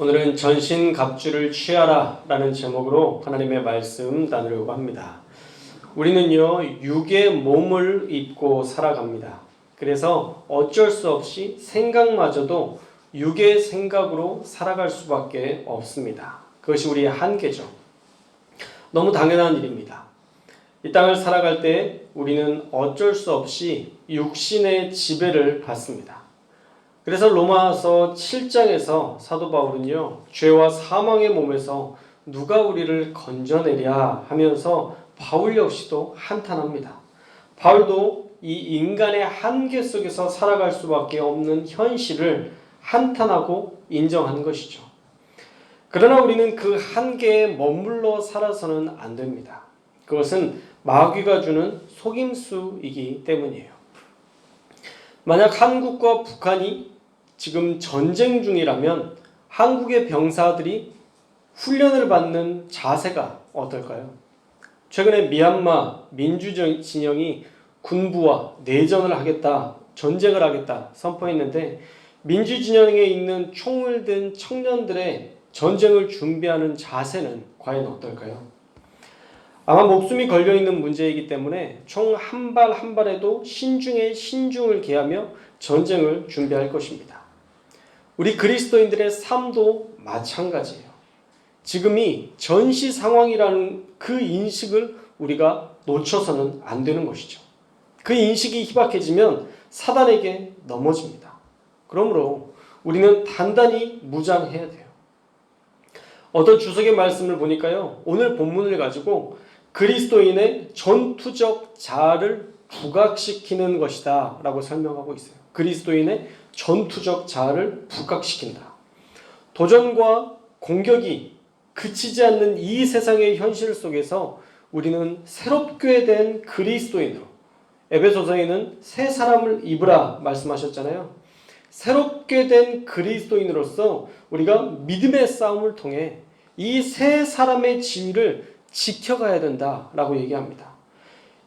오늘은 전신갑주를 취하라 라는 제목으로 하나님의 말씀 나누려고 합니다. 우리는요, 육의 몸을 입고 살아갑니다. 그래서 어쩔 수 없이 생각마저도 육의 생각으로 살아갈 수밖에 없습니다. 그것이 우리의 한계죠. 너무 당연한 일입니다. 이 땅을 살아갈 때 우리는 어쩔 수 없이 육신의 지배를 받습니다. 그래서 로마서 7장에서 사도 바울은요, 죄와 사망의 몸에서 누가 우리를 건져내랴 하면서 바울 역시도 한탄합니다. 바울도 이 인간의 한계 속에서 살아갈 수밖에 없는 현실을 한탄하고 인정하는 것이죠. 그러나 우리는 그 한계에 머물러 살아서는 안 됩니다. 그것은 마귀가 주는 속임수이기 때문이에요. 만약 한국과 북한이 지금 전쟁 중이라면 한국의 병사들이 훈련을 받는 자세가 어떨까요? 최근에 미얀마 민주진영이 군부와 내전을 하겠다, 전쟁을 하겠다 선포했는데 민주진영에 있는 총을 든 청년들의 전쟁을 준비하는 자세는 과연 어떨까요? 아마 목숨이 걸려있는 문제이기 때문에 총 한 발 한 발에도 신중에 신중을 기하며 전쟁을 준비할 것입니다. 우리 그리스도인들의 삶도 마찬가지예요. 지금이 전시 상황이라는 그 인식을 우리가 놓쳐서는 안 되는 것이죠. 그 인식이 희박해지면 사단에게 넘어집니다. 그러므로 우리는 단단히 무장해야 돼요. 어떤 주석의 말씀을 보니까요, 오늘 본문을 가지고 그리스도인의 전투적 자아를 부각시키는 것이다 라고 설명하고 있어요. 그리스도인의 전투적 자아를 부각시킨다. 도전과 공격이 그치지 않는 이 세상의 현실 속에서 우리는 새롭게 된 그리스도인으로, 에베소서에는 새 사람을 입으라 말씀하셨잖아요. 새롭게 된 그리스도인으로서 우리가 믿음의 싸움을 통해 이 새 사람의 지위를 지켜가야 된다라고 얘기합니다.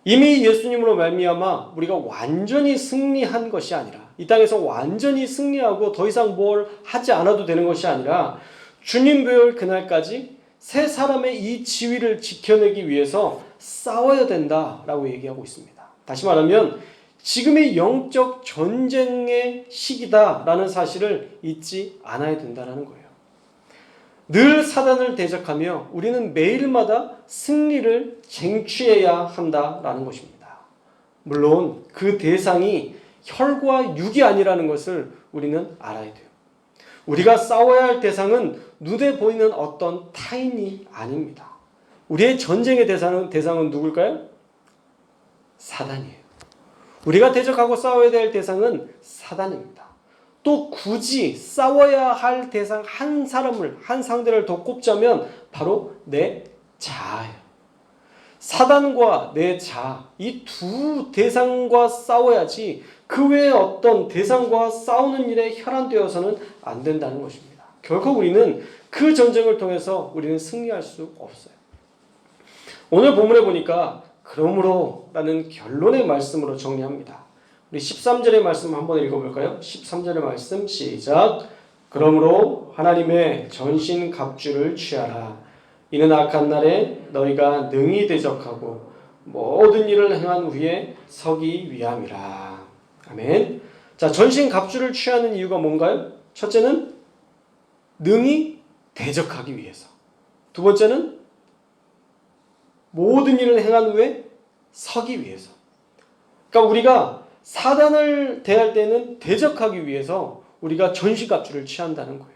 이미 예수님으로 말미암아 우리가 완전히 승리한 것이 아니라, 이 땅에서 완전히 승리하고 더 이상 뭘 하지 않아도 되는 것이 아니라 주님 뵈올 그날까지 새 사람의 이 지위를 지켜내기 위해서 싸워야 된다라고 얘기하고 있습니다. 다시 말하면 지금이 영적 전쟁의 시기다라는 사실을 잊지 않아야 된다는 거예요. 늘 사단을 대적하며 우리는 매일마다 승리를 쟁취해야 한다라는 것입니다. 물론 그 대상이 혈과 육이 아니라는 것을 우리는 알아야 돼요. 우리가 싸워야 할 대상은 눈에 보이는 어떤 타인이 아닙니다. 우리의 전쟁의 대상은 누굴까요? 사단이에요. 우리가 대적하고 싸워야 될 대상은 사단입니다. 또 굳이 싸워야 할 대상 한 사람을, 한 상대를 더 꼽자면 바로 내 자아예요. 사단과 내 자아, 이 두 대상과 싸워야지 그 외에 어떤 대상과 싸우는 일에 혈안되어서는 안 된다는 것입니다. 결코 우리는 그 전쟁을 통해서 우리는 승리할 수 없어요. 오늘 본문에 보니까 그러므로 라는 결론의 말씀으로 정리합니다. 우리 13절의 말씀 한번 읽어볼까요? 13절의 말씀 시작. 그러므로 하나님의 전신 갑주를 취하라. 이는 악한 날에 너희가 능히 대적하고 모든 일을 행한 후에 서기 위함이라. 아멘. 자, 전신 갑주를 취하는 이유가 뭔가요? 첫째는 능히 대적하기 위해서. 두 번째는 모든 일을 행한 후에 서기 위해서. 그러니까 우리가 사단을 대할 때는 대적하기 위해서 우리가 전신갑주를 취한다는 거예요.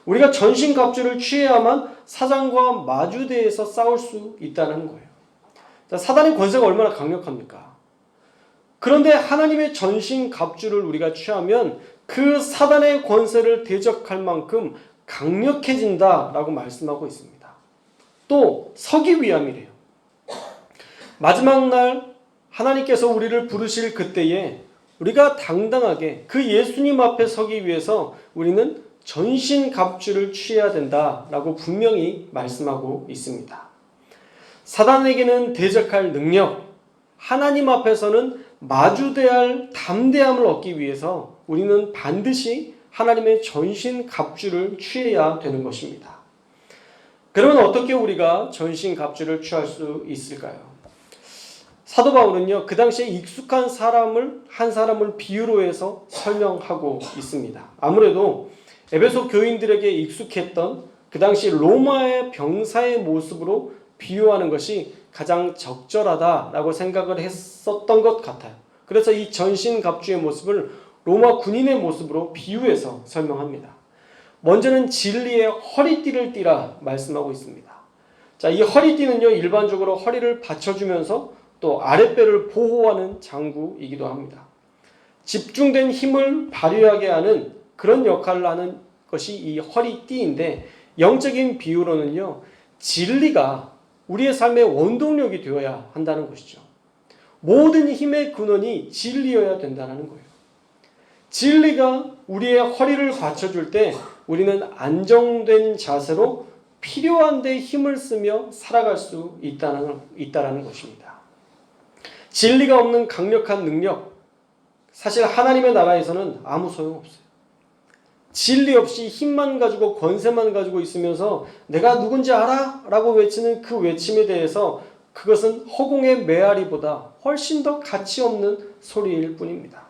우리가 전신갑주를 취해야만 사단과 마주대에서 싸울 수 있다는 거예요. 자, 사단의 권세가 얼마나 강력합니까? 그런데 하나님의 전신갑주를 우리가 취하면 그 사단의 권세를 대적할 만큼 강력해진다라고 말씀하고 있습니다. 또 서기 위함이래요. 마지막 날 하나님께서 우리를 부르실 그때에 우리가 당당하게 그 예수님 앞에 서기 위해서 우리는 전신갑주를 취해야 된다라고 분명히 말씀하고 있습니다. 사단에게는 대적할 능력, 하나님 앞에서는 마주대할 담대함을 얻기 위해서 우리는 반드시 하나님의 전신 갑주를 취해야 되는 것입니다. 그러면 어떻게 우리가 전신 갑주를 취할 수 있을까요? 사도 바울은요, 그 당시에 익숙한 한 사람을 비유로 해서 설명하고 있습니다. 아무래도 에베소 교인들에게 익숙했던 그 당시 로마의 병사의 모습으로 비유하는 것이 가장 적절하다라고 생각을 했었던 것 같아요. 그래서 이 전신갑주의 모습을 로마 군인의 모습으로 비유해서 설명합니다. 먼저는 진리의 허리띠를 띠라 말씀하고 있습니다. 자, 이 허리띠는요, 일반적으로 허리를 받쳐주면서 또 아랫배를 보호하는 장구이기도 합니다. 집중된 힘을 발휘하게 하는 그런 역할을 하는 것이 이 허리띠인데, 영적인 비유로는요, 진리가 우리의 삶의 원동력이 되어야 한다는 것이죠. 모든 힘의 근원이 진리여야 된다는 거예요. 진리가 우리의 허리를 받쳐줄 때 우리는 안정된 자세로 필요한 데 힘을 쓰며 살아갈 수 있다는 것입니다. 진리가 없는 강력한 능력, 사실 하나님의 나라에서는 아무 소용없어요. 진리 없이 힘만 가지고 권세만 가지고 있으면서 내가 누군지 알아? 라고 외치는 그 외침에 대해서 그것은 허공의 메아리보다 훨씬 더 가치 없는 소리일 뿐입니다.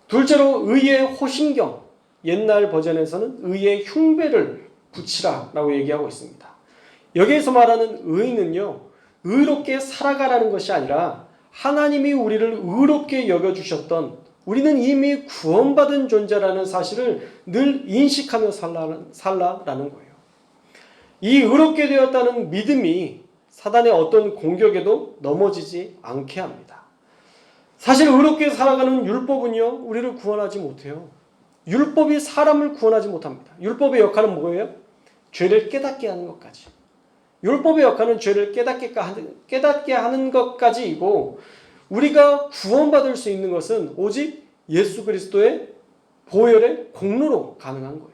둘째로 의의 호심경, 옛날 버전에서는 의의 흉배를 붙이라 라고 얘기하고 있습니다. 여기에서 말하는 의는요, 의롭게 살아가라는 것이 아니라 하나님이 우리를 의롭게 여겨주셨던, 우리는 이미 구원받은 존재라는 사실을 늘 인식하며 살라라는 거예요. 이 의롭게 되었다는 믿음이 사단의 어떤 공격에도 넘어지지 않게 합니다. 사실 의롭게 살아가는 율법은요, 우리를 구원하지 못해요. 율법이 사람을 구원하지 못합니다. 율법의 역할은 뭐예요? 죄를 깨닫게 하는 것까지. 율법의 역할은 죄를 깨닫게 하는 것까지이고, 우리가 구원받을 수 있는 것은 오직 예수 그리스도의 보혈의 공로로 가능한 거예요.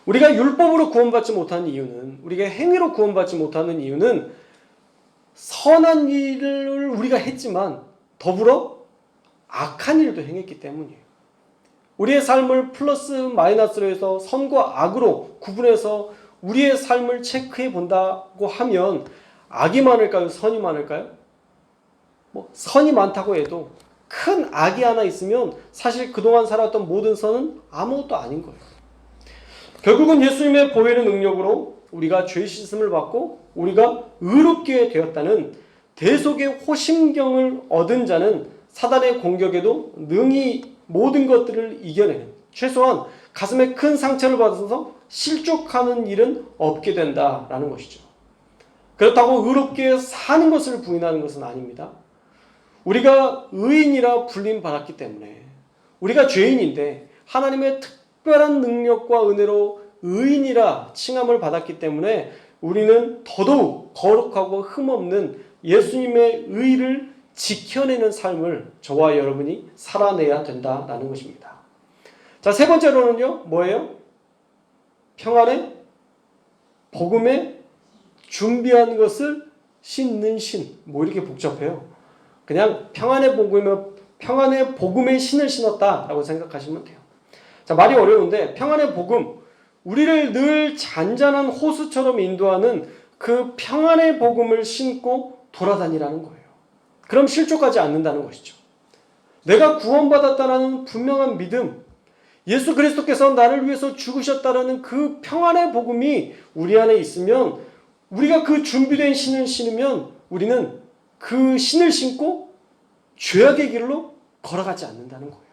우리가 율법으로 구원받지 못하는 이유는, 우리가 행위로 구원받지 못하는 이유는 선한 일을 우리가 했지만 더불어 악한 일도 행했기 때문이에요. 우리의 삶을 플러스 마이너스로 해서 선과 악으로 구분해서 우리의 삶을 체크해 본다고 하면 악이 많을까요? 선이 많을까요? 선이 많다고 해도 큰 악이 하나 있으면 사실 그동안 살았던 모든 선은 아무것도 아닌 거예요. 결국은 예수님의 보혈의 능력으로 우리가 죄 씻음을 받고 우리가 의롭게 되었다는 대속의 호심경을 얻은 자는 사단의 공격에도 능히 모든 것들을 이겨내는, 최소한 가슴에 큰 상처를 받아서 실족하는 일은 없게 된다라는 것이죠. 그렇다고 의롭게 사는 것을 부인하는 것은 아닙니다. 우리가 의인이라 불림받았기 때문에, 우리가 죄인인데 하나님의 특별한 능력과 은혜로 의인이라 칭함을 받았기 때문에 우리는 더더욱 거룩하고 흠없는 예수님의 의를 지켜내는 삶을 저와 여러분이 살아내야 된다는 것입니다. 자, 세 번째로는요, 뭐예요? 평안의 복음에 준비한 것을 신는 신. 이렇게 복잡해요. 그냥 평안의 복음의 신을 신었다라고 생각하시면 돼요. 자, 말이 어려운데 평안의 복음, 우리를 늘 잔잔한 호수처럼 인도하는 그 평안의 복음을 신고 돌아다니라는 거예요. 그럼 실족하지 않는다는 것이죠. 내가 구원받았다는 분명한 믿음, 예수 그리스도께서 나를 위해서 죽으셨다는 그 평안의 복음이 우리 안에 있으면, 우리가 그 준비된 신을 신으면 우리는 그 신을 신고 죄악의 길로 걸어가지 않는다는 거예요.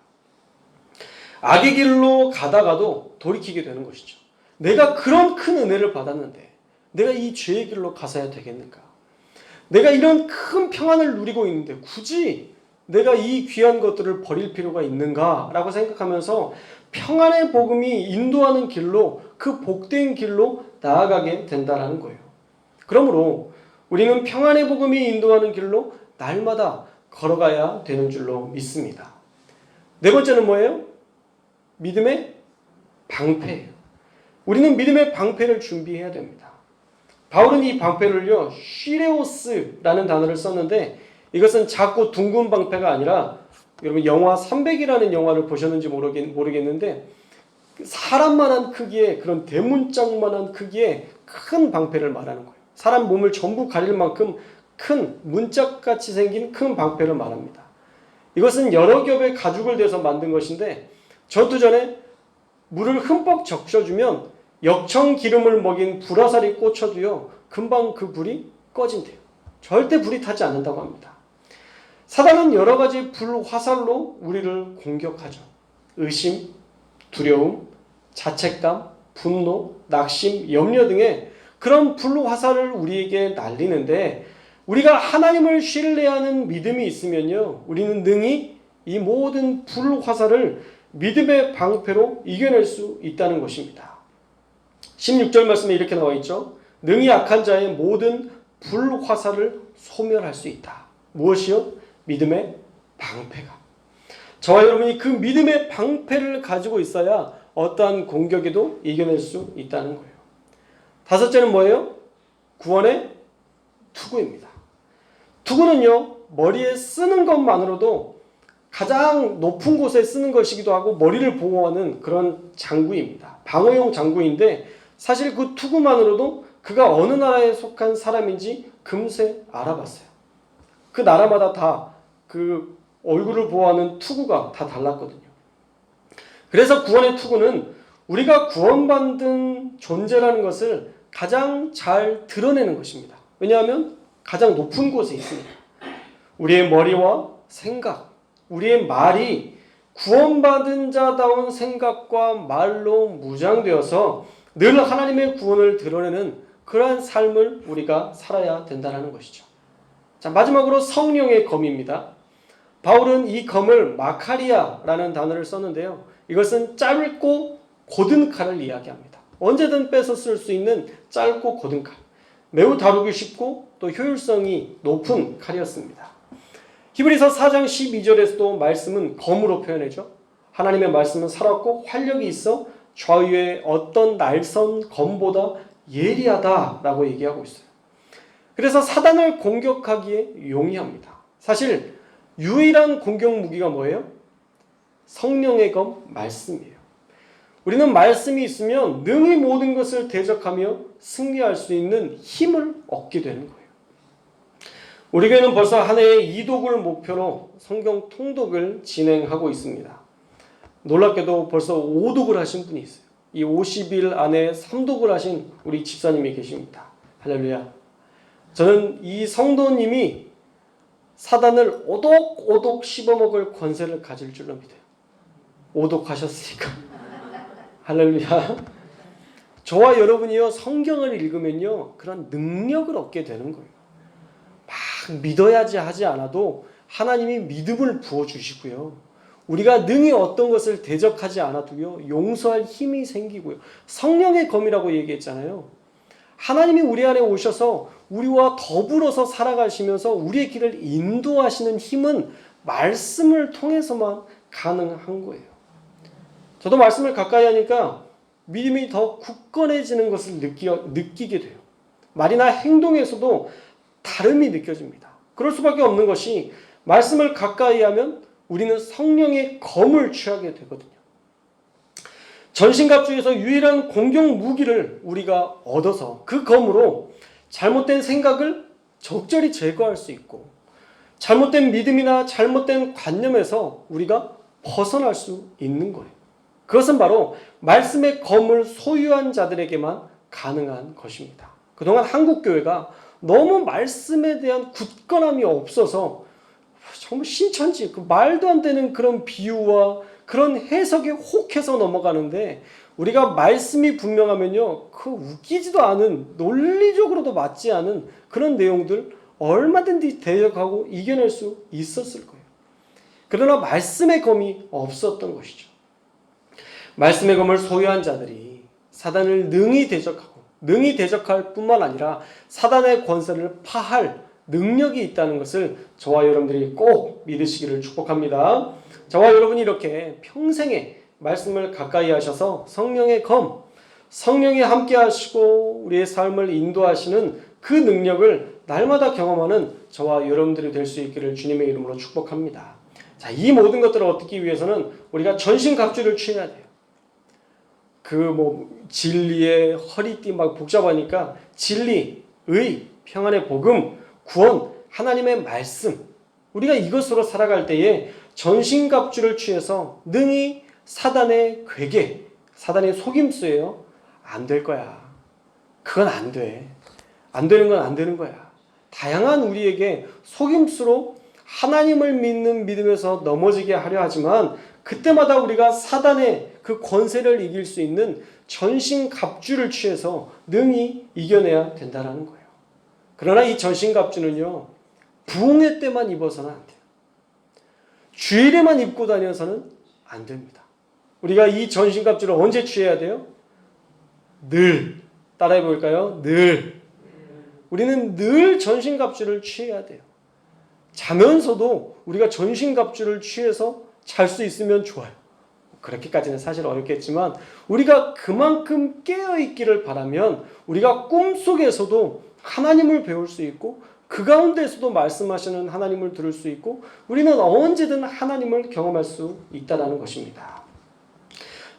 악의 길로 가다가도 돌이키게 되는 것이죠. 내가 그런 큰 은혜를 받았는데 내가 이 죄의 길로 가서야 되겠는가? 내가 이런 큰 평안을 누리고 있는데 굳이 내가 이 귀한 것들을 버릴 필요가 있는가? 라고 생각하면서 평안의 복음이 인도하는 길로, 그 복된 길로 나아가게 된다는 거예요. 그러므로 우리는 평안의 복음이 인도하는 길로 날마다 걸어가야 되는 줄로 믿습니다. 네 번째는 뭐예요? 믿음의 방패예요. 우리는 믿음의 방패를 준비해야 됩니다. 바울은 이 방패를요, 쉬레오스라는 단어를 썼는데 이것은 작고 둥근 방패가 아니라 여러분 영화 300이라는 영화를 보셨는지 모르겠는데 사람만한 크기의 그런 대문짝만한 크기의 큰 방패를 말하는 거예요. 사람 몸을 전부 가릴 만큼 큰 문짝같이 생긴 큰 방패를 말합니다. 이것은 여러 겹의 가죽을 대서 만든 것인데 전투 전에 물을 흠뻑 적셔주면 역청 기름을 먹인 불화살이 꽂혀도요 금방 그 불이 꺼진대요. 절대 불이 타지 않는다고 합니다. 사단은 여러 가지 불화살로 우리를 공격하죠. 의심, 두려움, 자책감, 분노, 낙심, 염려 등의 그런 불화살을 우리에게 날리는데 우리가 하나님을 신뢰하는 믿음이 있으면요 우리는 능히 이 모든 불화살을 믿음의 방패로 이겨낼 수 있다는 것입니다. 16절 말씀에 이렇게 나와 있죠. 능히 악한 자의 모든 불화살을 소멸할 수 있다. 무엇이요? 믿음의 방패가. 저와 여러분이 그 믿음의 방패를 가지고 있어야 어떠한 공격에도 이겨낼 수 있다는 거예요. 다섯째는 뭐예요? 구원의 투구입니다. 투구는요 머리에 쓰는 것만으로도 가장 높은 곳에 쓰는 것이기도 하고 머리를 보호하는 그런 장구입니다. 방어용 장구인데 사실 그 투구만으로도 그가 어느 나라에 속한 사람인지 금세 알아봤어요. 그 나라마다 다 그 얼굴을 보호하는 투구가 다 달랐거든요. 그래서 구원의 투구는 우리가 구원받은 존재라는 것을 가장 잘 드러내는 것입니다. 왜냐하면 가장 높은 곳에 있으니까. 우리의 머리와 생각, 우리의 말이 구원받은 자다운 생각과 말로 무장되어서 늘 하나님의 구원을 드러내는 그러한 삶을 우리가 살아야 된다는 것이죠. 자, 마지막으로 성령의 검입니다. 바울은 이 검을 마카리아라는 단어를 썼는데요. 이것은 짧고 곧은 칼을 이야기합니다. 언제든 빼서 쓸 수 있는 짧고 곧은 칼. 매우 다루기 쉽고 또 효율성이 높은 칼이었습니다. 히브리서 4장 12절에서도 말씀은 검으로 표현하죠. 하나님의 말씀은 살았고 활력이 있어 좌우의 어떤 날선 검보다 예리하다라고 얘기하고 있어요. 그래서 사단을 공격하기에 용이합니다. 사실 유일한 공격 무기가 뭐예요? 성령의 검, 말씀이에요. 우리는 말씀이 있으면 능히 모든 것을 대적하며 승리할 수 있는 힘을 얻게 되는 거예요. 우리 교회는 벌써 한 해에 2독을 목표로 성경 통독을 진행하고 있습니다. 놀랍게도 벌써 5독을 하신 분이 있어요. 이 50일 안에 3독을 하신 우리 집사님이 계십니다. 할렐루야. 저는 이 성도님이 사단을 오독오독 씹어먹을 권세를 가질 줄로 믿어요. 오독하셨으니까. 할렐루야. 저와 여러분이요 성경을 읽으면요 그런 능력을 얻게 되는 거예요. 막 믿어야지 하지 않아도 하나님이 믿음을 부어주시고요. 우리가 능히 어떤 것을 대적하지 않아도요 용서할 힘이 생기고요. 성령의 검이라고 얘기했잖아요. 하나님이 우리 안에 오셔서 우리와 더불어서 살아가시면서 우리의 길을 인도하시는 힘은 말씀을 통해서만 가능한 거예요. 저도 말씀을 가까이 하니까 믿음이 더 굳건해지는 것을 느끼게 돼요. 말이나 행동에서도 다름이 느껴집니다. 그럴 수밖에 없는 것이 말씀을 가까이 하면 우리는 성령의 검을 취하게 되거든요. 전신갑주에서 유일한 공격 무기를 우리가 얻어서 그 검으로 잘못된 생각을 적절히 제거할 수 있고 잘못된 믿음이나 잘못된 관념에서 우리가 벗어날 수 있는 거예요. 그것은 바로 말씀의 검을 소유한 자들에게만 가능한 것입니다. 그동안 한국교회가 너무 말씀에 대한 굳건함이 없어서 정말 신천지 그 말도 안 되는 그런 비유와 그런 해석에 혹해서 넘어가는데 우리가 말씀이 분명하면요 그 웃기지도 않은 논리적으로도 맞지 않은 그런 내용들 얼마든지 대적하고 이겨낼 수 있었을 거예요. 그러나 말씀의 검이 없었던 것이죠. 말씀의 검을 소유한 자들이 사단을 능히 대적할 뿐만 아니라 사단의 권세를 파할 능력이 있다는 것을 저와 여러분들이 꼭 믿으시기를 축복합니다. 저와 여러분이 이렇게 평생에 말씀을 가까이 하셔서 성령의 검, 성령이 함께 하시고 우리의 삶을 인도하시는 그 능력을 날마다 경험하는 저와 여러분들이 될 수 있기를 주님의 이름으로 축복합니다. 자, 이 모든 것들을 얻기 위해서는 우리가 전신갑주를 취해야 돼요. 진리의 허리띠 막 복잡하니까 진리, 의, 평안의 복음, 구원, 하나님의 말씀, 우리가 이것으로 살아갈 때에 전신갑주를 취해서 능히 사단의 괴계, 사단의 속임수예요. 안 될 거야. 그건 안 돼. 안 되는 건 안 되는 거야. 다양한 우리에게 속임수로 하나님을 믿는 믿음에서 넘어지게 하려 하지만 그때마다 우리가 사단의 그 권세를 이길 수 있는 전신갑주를 취해서 능히 이겨내야 된다는 거예요. 그러나 이 전신갑주는요, 부흥회 때만 입어서는 안 돼요. 주일에만 입고 다녀서는 안 됩니다. 우리가 이 전신갑주를 언제 취해야 돼요? 늘. 따라해 볼까요? 늘. 우리는 늘 전신갑주를 취해야 돼요. 자면서도 우리가 전신갑주를 취해서 잘 수 있으면 좋아요. 그렇게까지는 사실 어렵겠지만 우리가 그만큼 깨어있기를 바라면 우리가 꿈속에서도 하나님을 배울 수 있고 그 가운데서도 말씀하시는 하나님을 들을 수 있고 우리는 언제든 하나님을 경험할 수 있다는 것입니다.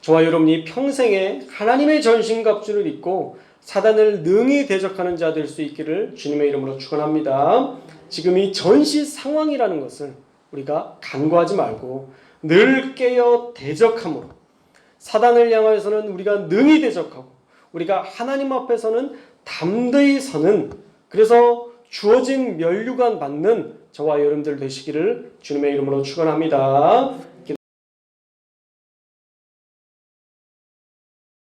저와 여러분이 평생에 하나님의 전신갑주를 입고 사단을 능히 대적하는 자 될 수 있기를 주님의 이름으로 축원합니다. 지금 이 전시 상황이라는 것을 우리가 간과하지 말고 늘 깨어 대적함으로 사단을 향하여서는 우리가 능히 대적하고 우리가 하나님 앞에서는 담대히 서는, 그래서 주어진 면류관 받는 저와 여러분들 되시기를 주님의 이름으로 축원합니다.